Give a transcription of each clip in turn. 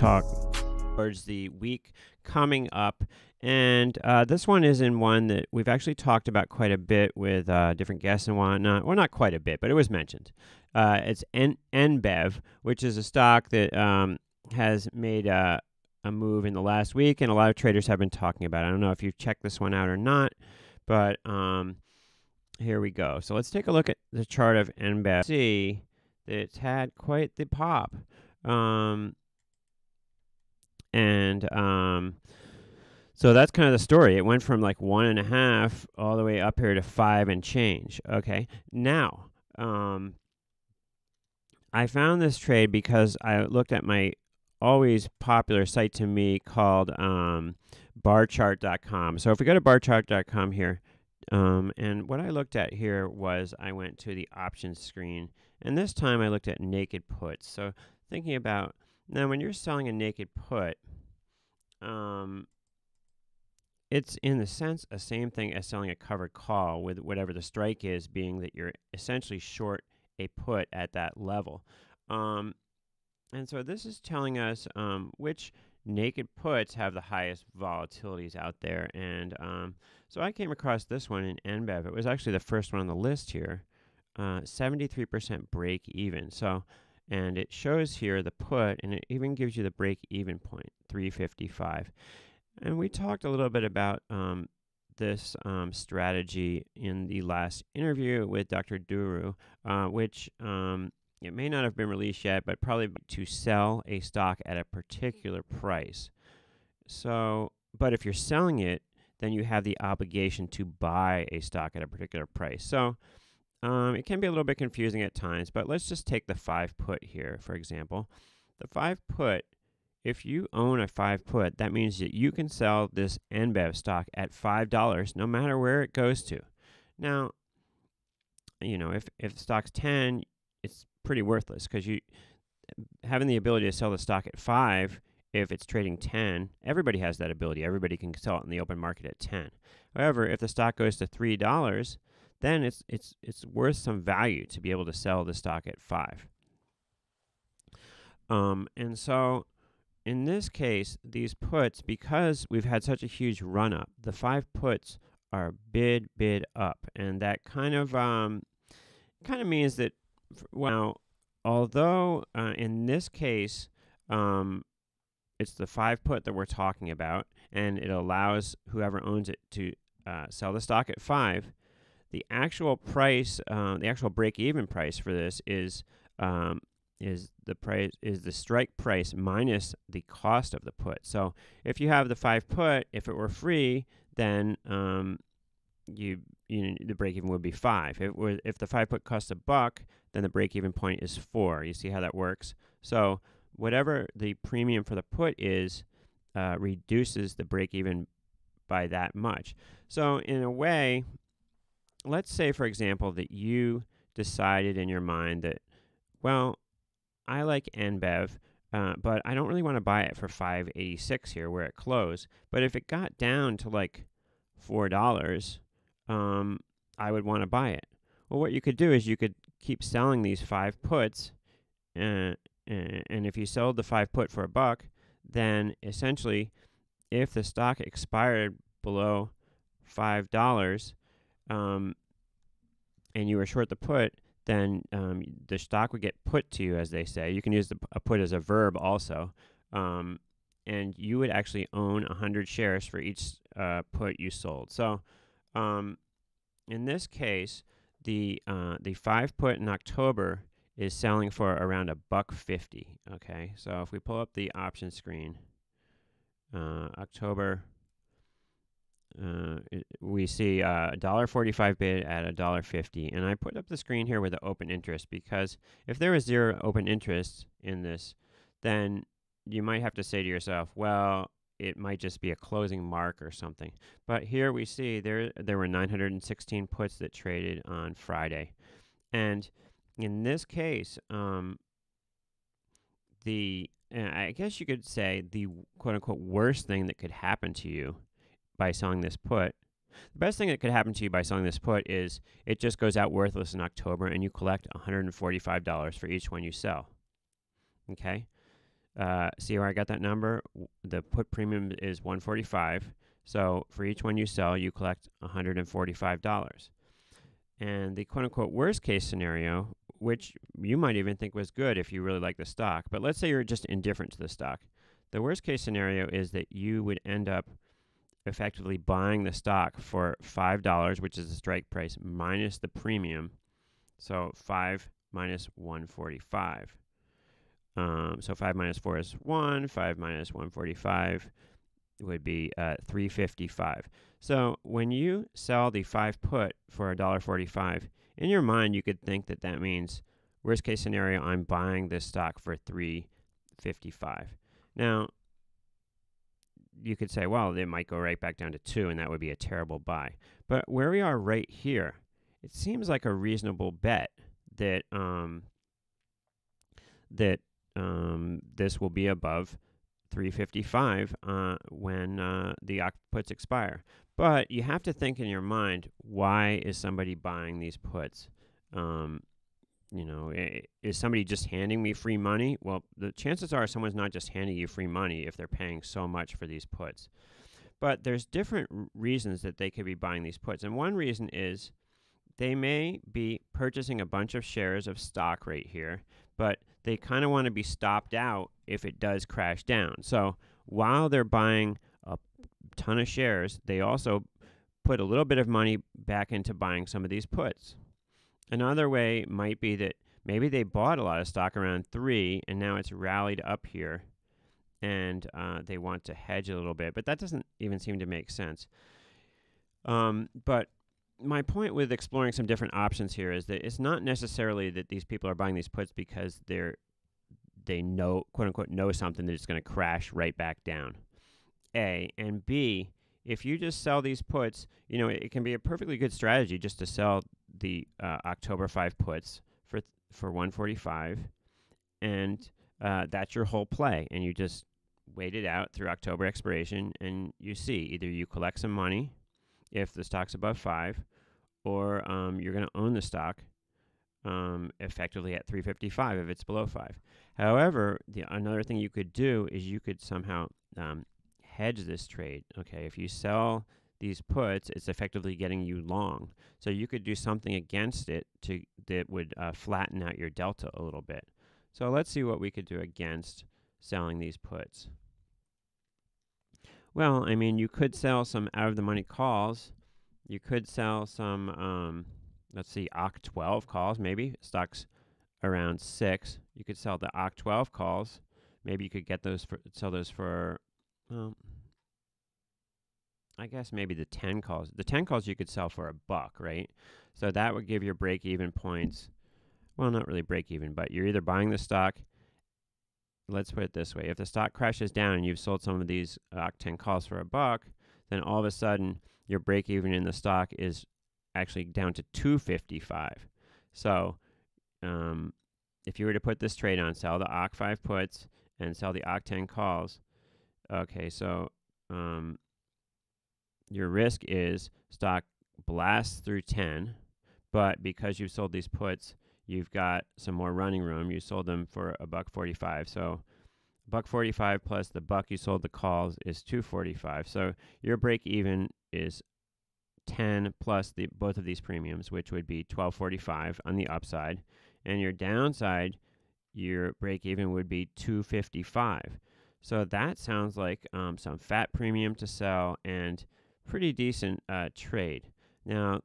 talk towards the week coming up. And this one is in one that we've actually talked about quite a bit with different guests and whatnot. Well, not quite a bit, but it was mentioned. It's NBEV, which is a stock that has made a move in the last week, and a lot of traders have been talking about it. I don't know if you've checked this one out or not, but here we go. So let's take a look at the chart of NBEV. See that it's had quite the pop. So that's kind of the story. It went from like 1.5 all the way up here to 5 and change. Okay. Now, I found this trade because I looked at my always popular site to me called barchart.com. So if we go to barchart.com here, and what I looked at here was I went to the options screen, and this time I looked at naked puts. So thinking about, now when you're selling a naked put, it's in the sense the same thing as selling a covered call, with whatever the strike is being that you're essentially short a put at that level. And so this is telling us which naked puts have the highest volatilities out there. And so I came across this one in NBEV. It was actually the first one on the list here, 73% break even. So, and it shows here the put, and it even gives you the break even point, 355. And we talked a little bit about this strategy in the last interview with Dr. Duru, which it may not have been released yet, but probably to sell a stock at a particular price. So, but if you're selling it, then you have the obligation to buy a stock at a particular price. So it can be a little bit confusing at times, but let's just take the 5 put here, for example. The 5 put, if you own a 5 put, that means that you can sell this NBEV stock at $5 no matter where it goes to. Now, you know, if the stock's 10, it's pretty worthless, because you having the ability to sell the stock at 5, if it's trading 10, everybody has that ability. Everybody can sell it in the open market at 10. However, if the stock goes to $3, then it's worth some value to be able to sell the stock at 5. And so in this case, these puts, because we've had such a huge run up, the 5 puts are bid up, and that kind of means that, well, although in this case it's the 5 put that we're talking about, and it allows whoever owns it to sell the stock at 5, the actual price, the actual break-even price for this is the strike price minus the cost of the put. So if you have the 5 put, if it were free, then the break-even would be 5. If the 5 put costs $1, then the break-even point is 4. You see how that works? So whatever the premium for the put is, reduces the break-even by that much. So in a way, let's say, for example, that you decided in your mind that, well, I like NBEV, but I don't really want to buy it for $5.86 here where it closed. But if it got down to like $4, I would want to buy it. Well, what you could do is you could keep selling these 5 puts, and if you sold the 5 put for $1, then essentially, if the stock expired below $5, and you were short the put, then the stock would get put to you, as they say. You can use a put as a verb also, and you would actually own 100 shares for each put you sold. So in this case, the 5 put in October is selling for around $1.50. Okay, so if we pull up the option screen, October, we see $1.45 bid at $1.50, and I put up the screen here with the open interest, because if there was 0 open interest in this, then you might have to say to yourself, well, it might just be a closing mark or something. But here we see there were 916 puts that traded on Friday, and in this case, I guess you could say the quote-unquote worst thing that could happen to you by selling this put, the best thing that could happen to you by selling this put is it just goes out worthless in October, and you collect $145 for each one you sell. Okay? See where I got that number? The put premium is $145. So for each one you sell, you collect $145. And the quote-unquote worst-case scenario, which you might even think was good if you really like the stock, but let's say you're just indifferent to the stock. The worst-case scenario is that you would end up effectively buying the stock for $5, which is the strike price, minus the premium. So 5 minus 145. So 5 minus 4 is 1. 5 minus 145 would be 355. So when you sell the 5 put for $1.45, in your mind you could think that that means worst case scenario, I'm buying this stock for $3.55. Now you could say, well, it might go right back down to 2, and that would be a terrible buy. But where we are right here, it seems like a reasonable bet that this will be above 355 when the puts expire. But you have to think in your mind, why is somebody buying these puts? Is somebody just handing me free money? Well, the chances are someone's not just handing you free money if they're paying so much for these puts. But there's different reasons that they could be buying these puts. And one reason is they may be purchasing a bunch of shares of stock right here, but they kind of want to be stopped out if it does crash down. So while they're buying a ton of shares, they also put a little bit of money back into buying some of these puts. Another way might be that maybe they bought a lot of stock around 3 and now it's rallied up here and they want to hedge a little bit, but that doesn't even seem to make sense. But my point with exploring some different options here is that it's not necessarily that these people are buying these puts because they know, quote unquote, know something that it's going to crash right back down. A, and B, if you just sell these puts, it can be a perfectly good strategy just to sell the October 5 puts for $145, and that's your whole play, and you just wait it out through October expiration, and you see either you collect some money if the stock's above 5, or you're going to own the stock effectively at $355 if it's below 5. However, another thing you could do is you could somehow hedge this trade. Okay, if you sell these puts, it's effectively getting you long. So you could do something against it that would flatten out your delta a little bit. So let's see what we could do against selling these puts. Well, I mean, you could sell some out-of-the-money calls. You could sell some, let's see, OCT12 calls, maybe. Stock's around 6. You could sell the OCT12 calls. Maybe you could get those sell those for, I guess maybe the 10 calls. The 10 calls you could sell for $1, right? So that would give your break-even points. Well, not really break-even, but you're either buying the stock. Let's put it this way. If the stock crashes down and you've sold some of these OCT10 calls for $1, then all of a sudden your break-even in the stock is actually down to $255. So if you were to put this trade on, sell the OCT5 puts and sell the OCT10 calls, okay, so your risk is stock blasts through 10, but because you've sold these puts, you've got some more running room. You sold them for $1.45. So $1.45 plus the $1 you sold the calls is $2.45. So your break even is 10 plus both of these premiums, which would be $12.45 on the upside. And your downside, your break even would be $2.55. So that sounds like some fat premium to sell and pretty decent trade. Now,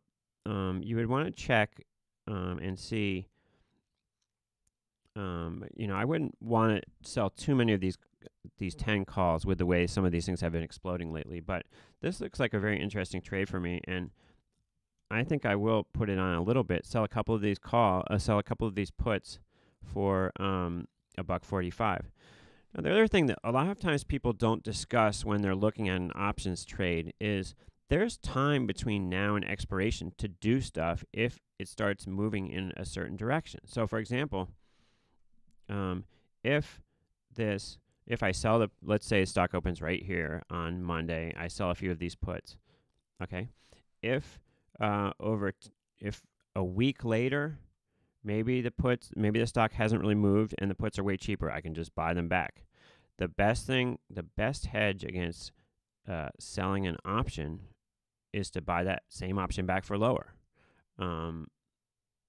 you would want to check and see. I wouldn't want to sell too many of these 10 calls with the way some of these things have been exploding lately. But this looks like a very interesting trade for me, and I think I will put it on a little bit. Sell a couple of these sell a couple of these puts for $1.45. Now, the other thing that a lot of times people don't discuss when they're looking at an options trade is there's time between now and expiration to do stuff if it starts moving in a certain direction. So, for example, if I sell let's say stock opens right here on Monday, I sell a few of these puts. Okay, if a week later, maybe the stock hasn't really moved and the puts are way cheaper, I can just buy them back. the best hedge against selling an option is to buy that same option back for lower.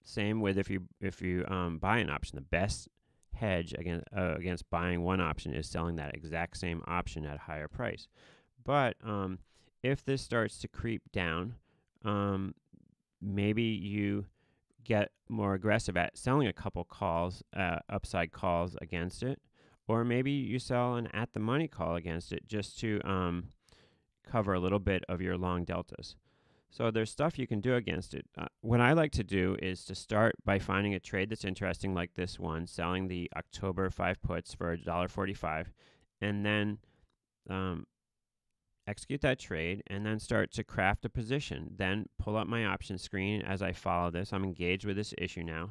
Same with if you buy an option. The best hedge against buying one option is selling that exact same option at a higher price. But if this starts to creep down, maybe you get more aggressive at selling a couple calls, upside calls against it, or maybe you sell an at-the-money call against it just to cover a little bit of your long deltas. So there's stuff you can do against it. What I like to do is to start by finding a trade that's interesting, like this one, selling the October 5 puts for $1.45, and then execute that trade, and then start to craft a position. Then pull up my option screen as I follow this. I'm engaged with this issue now.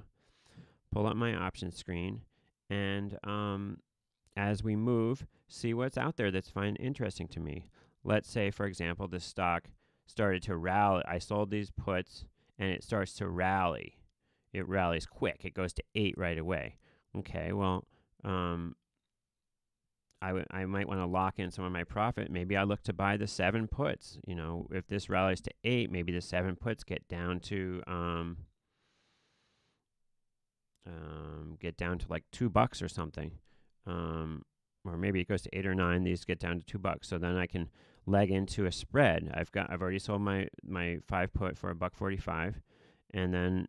Pull up my option screen, and as we move, see what's out there that's interesting to me. Let's say, for example, this stock started to rally. I sold these puts, and it starts to rally. It rallies quick. It goes to 8 right away. Okay, well, I might want to lock in some of my profit. Maybe I look to buy the 7 puts. You know, if this rallies to 8, maybe the 7 puts get down to like $2 or something. Or maybe it goes to 8 or 9. These get down to $2. So then I can leg into a spread. I've already sold my 5 put for $1.45, and then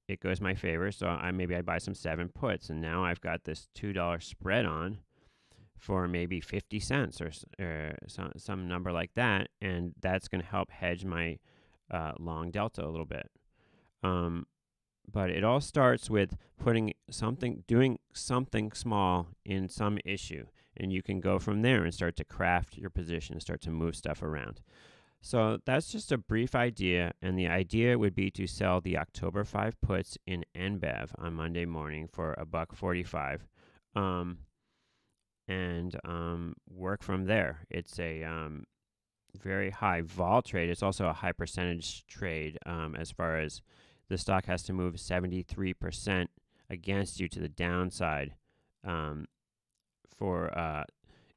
it goes my favor. So maybe I buy some 7 puts, and now I've got this $2 spread on for maybe 50 cents or some number like that, and that's going to help hedge my long delta a little bit. But it all starts with doing something small in some issue, and you can go from there and start to craft your position and start to move stuff around. So that's just a brief idea, and the idea would be to sell the October 5 puts in NBEV on Monday morning for $1.45, and work from there. It's a very high vol trade. It's also a high percentage trade as far as the stock has to move 73% against you to the downside for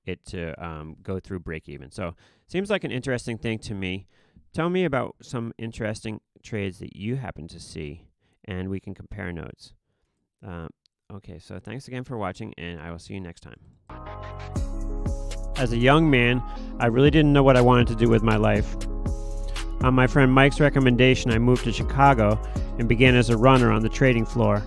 it to go through break even. So seems like an interesting thing to me. Tell me about some interesting trades that you happen to see, and we can compare notes. Okay, so thanks again for watching, and I will see you next time. As a young man, I really didn't know what I wanted to do with my life. On my friend Mike's recommendation, I moved to Chicago and began as a runner on the trading floor.